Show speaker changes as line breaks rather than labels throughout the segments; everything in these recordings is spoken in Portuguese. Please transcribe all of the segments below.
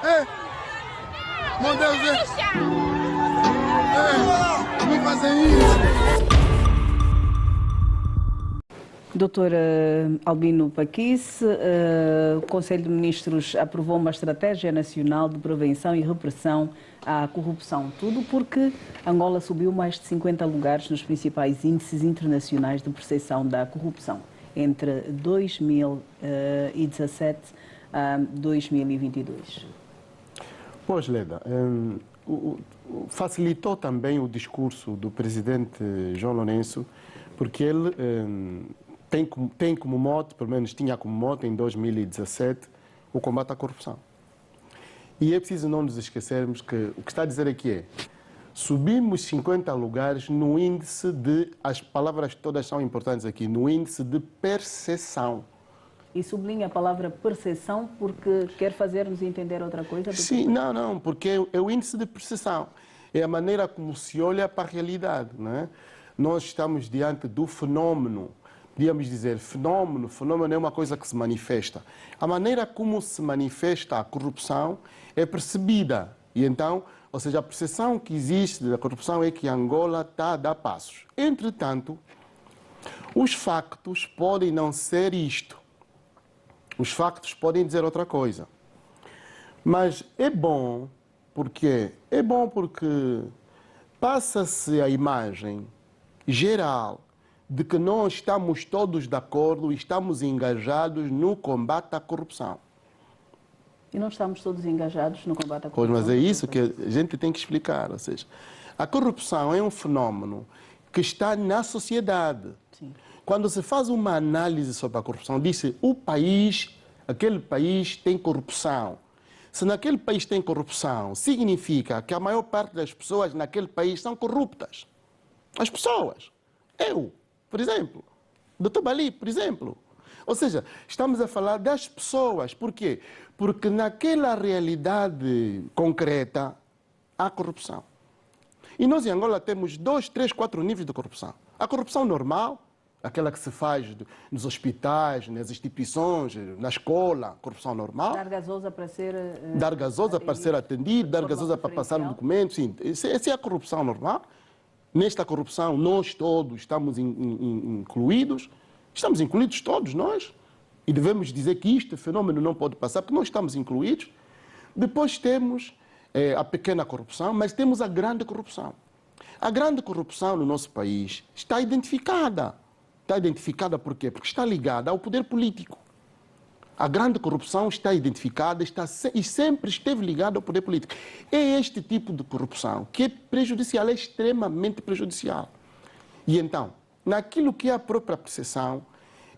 Meu Deus, não fazem isso.
Doutor Albino Paquice, o Conselho de Ministros aprovou uma estratégia nacional de prevenção e repressão à corrupção. Tudo porque Angola subiu mais de 50 lugares nos principais índices internacionais de percepção da corrupção entre 2017 a 2022.
Pois, Leda, facilitou também o discurso do presidente João Lourenço, porque ele tem como mote, pelo menos tinha como mote em 2017, o combate à corrupção. E é preciso não nos esquecermos que o que está a dizer aqui é: subimos 50 lugares no índice de, as palavras todas são importantes aqui, no índice de percepção.
E sublinha a palavra percepção porque quer fazer-nos entender outra coisa?
Sim, não, porque é o índice de percepção. É a maneira como se olha para a realidade, não é? Nós estamos diante do fenómeno. Podíamos dizer, fenómeno é uma coisa que se manifesta. A maneira como se manifesta a corrupção é percebida. E então, ou seja, a percepção que existe da corrupção é que Angola está a dar passos. Entretanto, os factos podem não ser isto. Os factos podem dizer outra coisa. Mas é bom porque passa-se a imagem geral de que nós estamos todos de acordo e estamos engajados no combate à corrupção.
E não estamos todos engajados no combate à
Pois,
corrupção?
mas é isso que a gente tem que explicar. Ou seja, a corrupção é um fenómeno que está na sociedade.
Sim.
Quando se faz uma análise sobre a corrupção, diz-se aquele país tem corrupção. Se naquele país tem corrupção, significa que a maior parte das pessoas naquele país são corruptas. As pessoas. Eu, por exemplo. Dr. Bali, por exemplo. Ou seja, estamos a falar das pessoas. Por quê? Porque naquela realidade concreta há corrupção. E nós em Angola temos 2, 3, 4 níveis de corrupção. A corrupção normal, aquela que se faz nos hospitais, nas instituições, na escola, corrupção normal.
Dar gasosa para ser...
Dar gasosa para ser atendido, dar gasosa para passar um documento, sim. Essa é a corrupção normal. Nesta corrupção, nós todos estamos incluídos. Estamos incluídos todos nós. E devemos dizer que este fenômeno não pode passar, porque nós estamos incluídos. Depois temos a pequena corrupção, mas temos a grande corrupção. A grande corrupção no nosso país está identificada. Está identificada por quê? Porque está ligada ao poder político. A grande corrupção está identificada e sempre esteve ligada ao poder político. É este tipo de corrupção que é prejudicial, é extremamente prejudicial. E então, naquilo que é a própria percepção,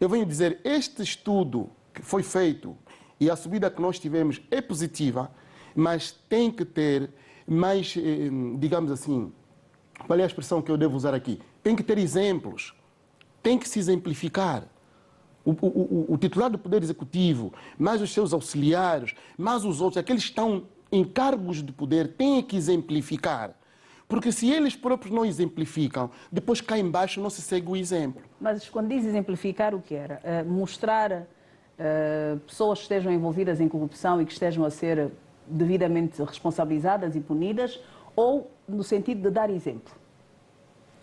eu venho dizer, este estudo que foi feito e a subida que nós tivemos é positiva, mas tem que ter mais, digamos assim, qual é a expressão que eu devo usar aqui? Tem que ter exemplos, tem que se exemplificar. O titular do Poder Executivo, mais os seus auxiliares, mais os outros, aqueles que estão em cargos de poder, têm que exemplificar. Porque se eles próprios não exemplificam, depois cá embaixo não se segue o exemplo.
Mas quando diz exemplificar, o que era? Mostrar pessoas que estejam envolvidas em corrupção e que estejam a ser devidamente responsabilizadas e punidas, ou no sentido de dar exemplo?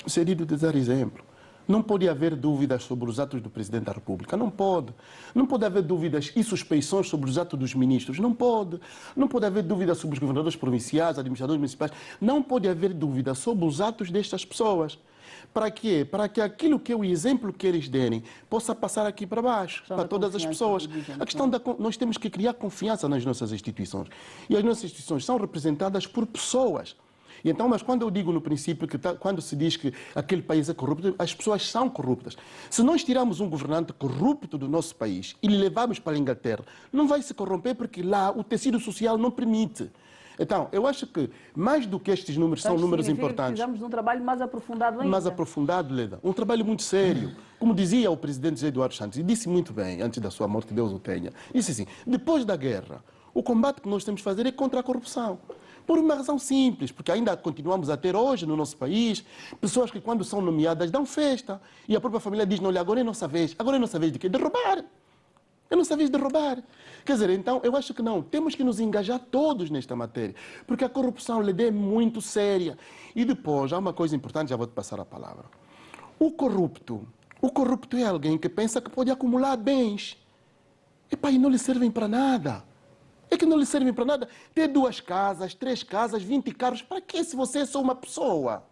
No sentido de dar exemplo. Não pode haver dúvidas sobre os atos do Presidente da República. Não pode. Não pode haver dúvidas e suspeições sobre os atos dos ministros. Não pode. Não pode haver dúvidas sobre os governadores provinciais, administradores municipais. Não pode haver dúvidas sobre os atos destas pessoas. Para quê? Para que aquilo que é o exemplo que eles derem possa passar aqui para baixo, para todas as pessoas. A questão nós temos que criar confiança nas nossas instituições. E as nossas instituições são representadas por pessoas. E então, mas quando eu digo no princípio, quando se diz que aquele país é corrupto, as pessoas são corruptas. Se nós tirarmos um governante corrupto do nosso país e lhe levarmos para a Inglaterra, não vai se corromper porque lá o tecido social não permite. Então, eu acho que mais do que estes números são números importantes.
Precisamos de um trabalho mais aprofundado ainda.
Mais aprofundado, Leda. Um trabalho muito sério. Como dizia o presidente José Eduardo Santos, e disse muito bem, antes da sua morte, que Deus o tenha, disse assim, depois da guerra, o combate que nós temos de fazer é contra a corrupção. Por uma razão simples, porque ainda continuamos a ter hoje no nosso país pessoas que quando são nomeadas dão festa e a própria família diz, não, olha, agora é nossa vez. Agora é nossa vez de quê? De roubar. Eu não sabia de roubar. Quer dizer, então, eu acho que não. Temos que nos engajar todos nesta matéria, porque a corrupção é muito séria. E depois, há uma coisa importante, já vou te passar a palavra. O corrupto é alguém que pensa que pode acumular bens. Epá, e não lhe servem para nada. É que não lhe servem para nada. Ter 2 casas, 3 casas, 20 carros, para que se você é só uma pessoa?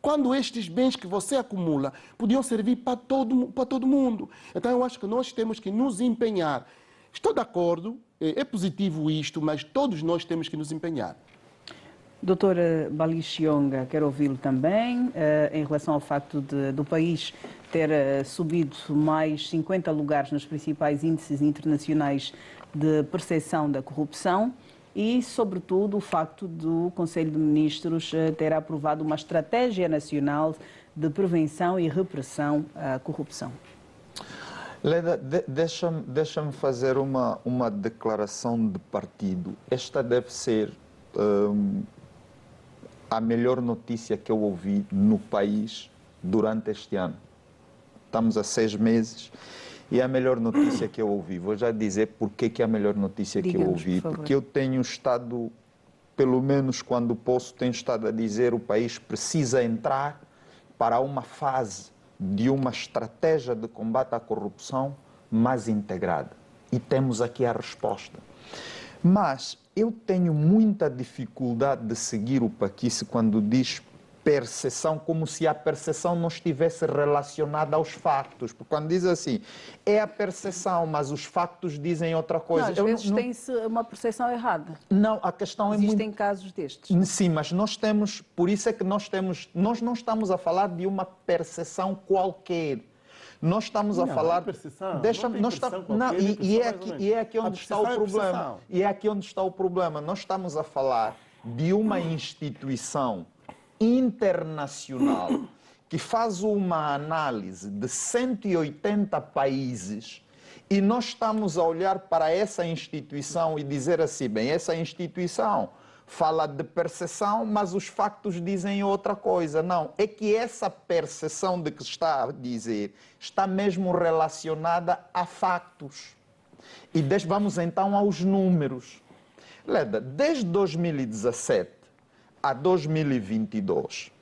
Quando estes bens que você acumula podiam servir para todo mundo. Então eu acho que nós temos que nos empenhar. Estou de acordo, é positivo isto, mas todos nós temos que nos empenhar.
Doutora Balixionga, quero ouvi-lo também, em relação ao facto do país ter subido mais 50 lugares nos principais índices internacionais de percepção da corrupção e, sobretudo, o facto do Conselho de Ministros ter aprovado uma estratégia nacional de prevenção e repressão à corrupção.
Leda, deixa-me fazer uma declaração de partido. Esta deve ser a melhor notícia que eu ouvi no país durante este ano. Estamos a 6 meses e é a melhor notícia que eu ouvi. Vou já dizer porque que é a melhor notícia que eu ouvi. Porque eu tenho estado, pelo menos quando posso, tenho estado a dizer que o país precisa entrar para uma fase de uma estratégia de combate à corrupção mais integrada. E temos aqui a resposta. Mas eu tenho muita dificuldade de seguir o Paquice quando diz percepção, como se a percepção não estivesse relacionada aos factos. Porque quando diz assim, é a percepção, mas os factos dizem outra coisa.
Não, às vezes tem-se uma percepção errada.
Não, a questão é muito...
Existem casos destes.
Sim, mas nós temos, por isso é que nós não estamos a falar de uma percepção qualquer. Nós estamos a falar... E é aqui onde está o problema. E é aqui onde está o problema. Nós estamos a falar de uma instituição internacional que faz uma análise de 180 países e nós estamos a olhar para essa instituição e dizer assim, bem, essa instituição fala de percepção, mas os factos dizem outra coisa. Não, é que essa percepção de que está a dizer está mesmo relacionada a factos. E vamos então aos números. Leda, desde 2017 a 2022,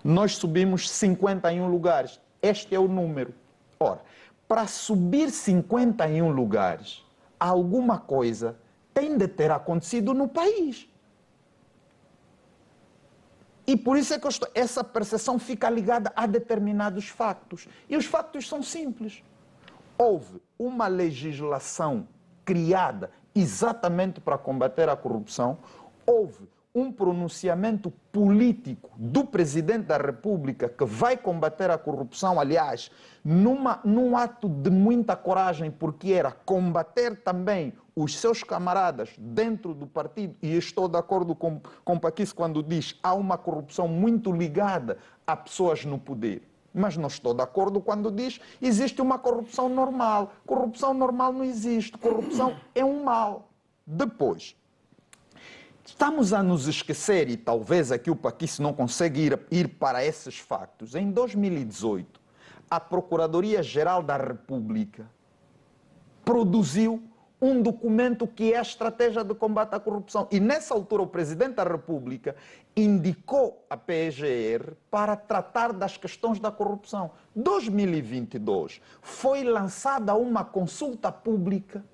nós subimos 51 lugares. Este é o número. Ora, para subir 51 lugares, alguma coisa tem de ter acontecido no país. E por isso é que essa percepção fica ligada a determinados factos. E os factos são simples. Houve uma legislação criada exatamente para combater a corrupção, houve um pronunciamento político do Presidente da República que vai combater a corrupção, aliás, num ato de muita coragem, porque era combater também os seus camaradas dentro do partido, e estou de acordo com Paquice quando diz há uma corrupção muito ligada a pessoas no poder. Mas não estou de acordo quando diz existe uma corrupção normal. Corrupção normal não existe. Corrupção é um mal. Depois, estamos a nos esquecer, e talvez aqui o Paquice não consegue ir para esses factos. Em 2018, a Procuradoria-Geral da República produziu um documento que é a estratégia de combate à corrupção. E nessa altura o Presidente da República indicou a PGR para tratar das questões da corrupção. Em 2022 foi lançada uma consulta pública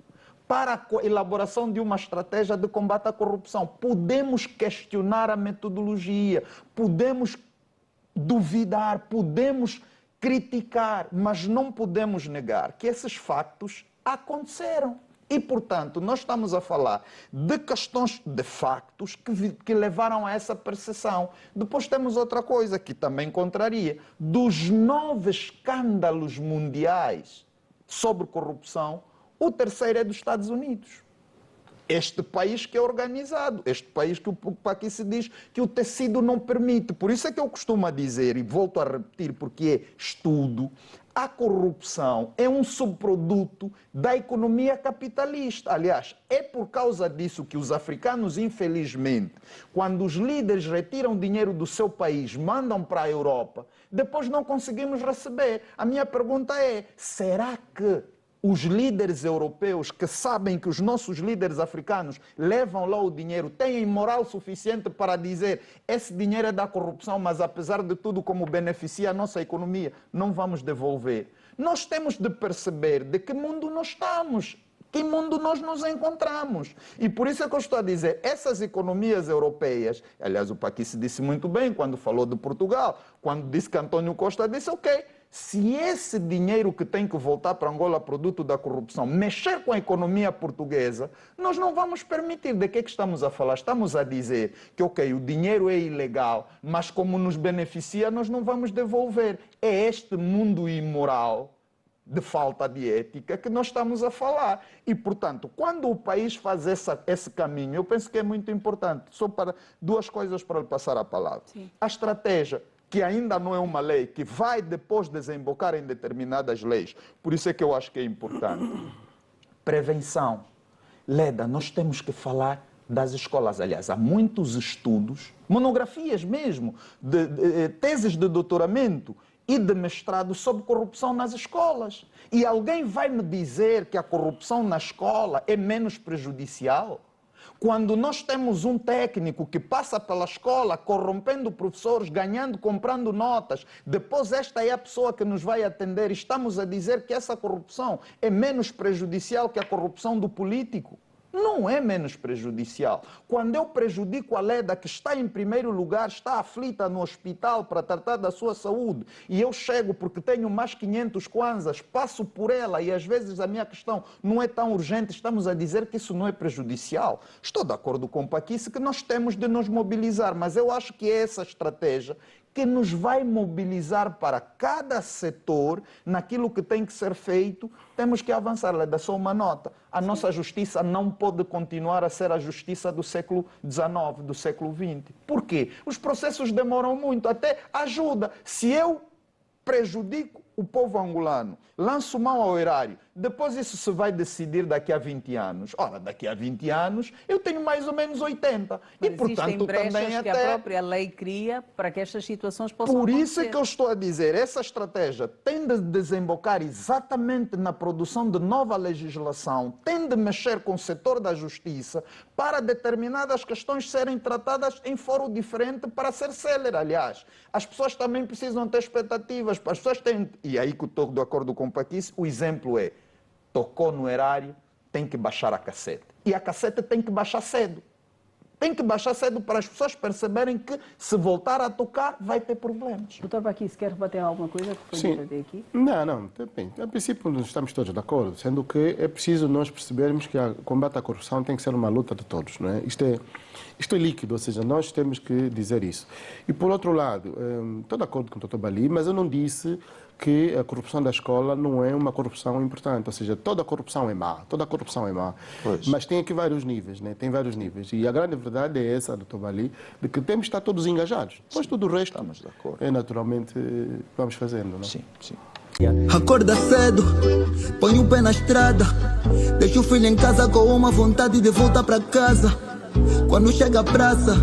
para a elaboração de uma estratégia de combate à corrupção. Podemos questionar a metodologia, podemos duvidar, podemos criticar, mas não podemos negar que esses factos aconteceram. E, portanto, nós estamos a falar de questões, de factos que levaram a essa percepção. Depois temos outra coisa que também contraria. Dos 9 escândalos mundiais sobre corrupção, o terceiro é dos Estados Unidos. Este país que é organizado, este país que o Paquice diz que o tecido não permite. Por isso é que eu costumo dizer, e volto a repetir porque é estudo, a corrupção é um subproduto da economia capitalista. Aliás, é por causa disso que os africanos, infelizmente, quando os líderes retiram dinheiro do seu país, mandam para a Europa, depois não conseguimos receber. A minha pergunta é, será que os líderes europeus que sabem que os nossos líderes africanos levam lá o dinheiro, têm moral suficiente para dizer esse dinheiro é da corrupção, mas apesar de tudo como beneficia a nossa economia, não vamos devolver. Nós temos de perceber de que mundo nós estamos, que mundo nós nos encontramos. E por isso é que eu estou a dizer, essas economias europeias, aliás o Paquis disse muito bem quando falou de Portugal, quando disse que António Costa disse, ok, se esse dinheiro que tem que voltar para Angola, produto da corrupção, mexer com a economia portuguesa, nós não vamos permitir. De que estamos a falar? Estamos a dizer que, ok, o dinheiro é ilegal, mas como nos beneficia, nós não vamos devolver. É este mundo imoral de falta de ética que nós estamos a falar. E, portanto, quando o país faz esse caminho, eu penso que é muito importante. Só para duas coisas para lhe passar a palavra.
Sim.
A estratégia, que ainda não é uma lei, que vai depois desembocar em determinadas leis. Por isso é que eu acho que é importante. Prevenção. Leda, nós temos que falar das escolas. Aliás, há muitos estudos, monografias mesmo, teses de doutoramento e de mestrado sobre corrupção nas escolas. E alguém vai me dizer que a corrupção na escola é menos prejudicial? Quando nós temos um técnico que passa pela escola corrompendo professores, ganhando, comprando notas, depois esta é a pessoa que nos vai atender, estamos a dizer que essa corrupção é menos prejudicial que a corrupção do político? Não é menos prejudicial. Quando eu prejudico a Leda, que está em primeiro lugar, está aflita no hospital para tratar da sua saúde, e eu chego porque tenho mais 500 kwanzas, passo por ela e às vezes a minha questão não é tão urgente, estamos a dizer que isso não é prejudicial. Estou de acordo com o Paquis que nós temos de nos mobilizar, mas eu acho que é essa estratégia que nos vai mobilizar para cada setor, naquilo que tem que ser feito, temos que avançar. Leda, só uma nota. A nossa justiça não pode continuar a ser a justiça do século XIX, do século XX. Por quê? Os processos demoram muito, até ajuda. Se eu prejudico o povo angolano, lanço mão ao erário, depois isso se vai decidir daqui a 20 anos. Ora, daqui a 20 anos eu tenho mais ou menos 80.
Mas
e, portanto,
brechas
também
que
até...
a própria lei cria para que estas situações possam
Por
acontecer.
isso é que eu estou a dizer, essa estratégia tem de desembocar exatamente na produção de nova legislação, tem de mexer com o setor da justiça para determinadas questões serem tratadas em fórum diferente para ser célere. Aliás, as pessoas também precisam ter expectativas, as pessoas têm... E aí que eu estou de acordo com o Paquis, o exemplo é, tocou no erário, tem que baixar a cassete. E a cassete tem que baixar cedo. Tem que baixar cedo para as pessoas perceberem que, se voltar a tocar, vai ter problemas.
Doutor Paquis, quer rebater alguma coisa que foi dita aqui?
Não, bem, a princípio nós estamos todos de acordo, sendo que é preciso nós percebermos que o combate à corrupção tem que ser uma luta de todos, não é? Isto é líquido, ou seja, nós temos que dizer isso. E por outro lado, estou de acordo com o Dr. Bali, mas eu não disse que a corrupção da escola não é uma corrupção importante, ou seja, toda a corrupção é má,
Pois.
Mas tem aqui vários níveis, né? Tem vários níveis, e a grande verdade é essa, Dr. Bali, de que temos de estar todos engajados, depois tudo o resto,
Estamos de acordo.
naturalmente, vamos fazendo, não?
Sim, sim.
Acorda cedo, põe o pé na estrada, deixa o filho em casa com uma vontade de voltar para casa. Quando chega a praça,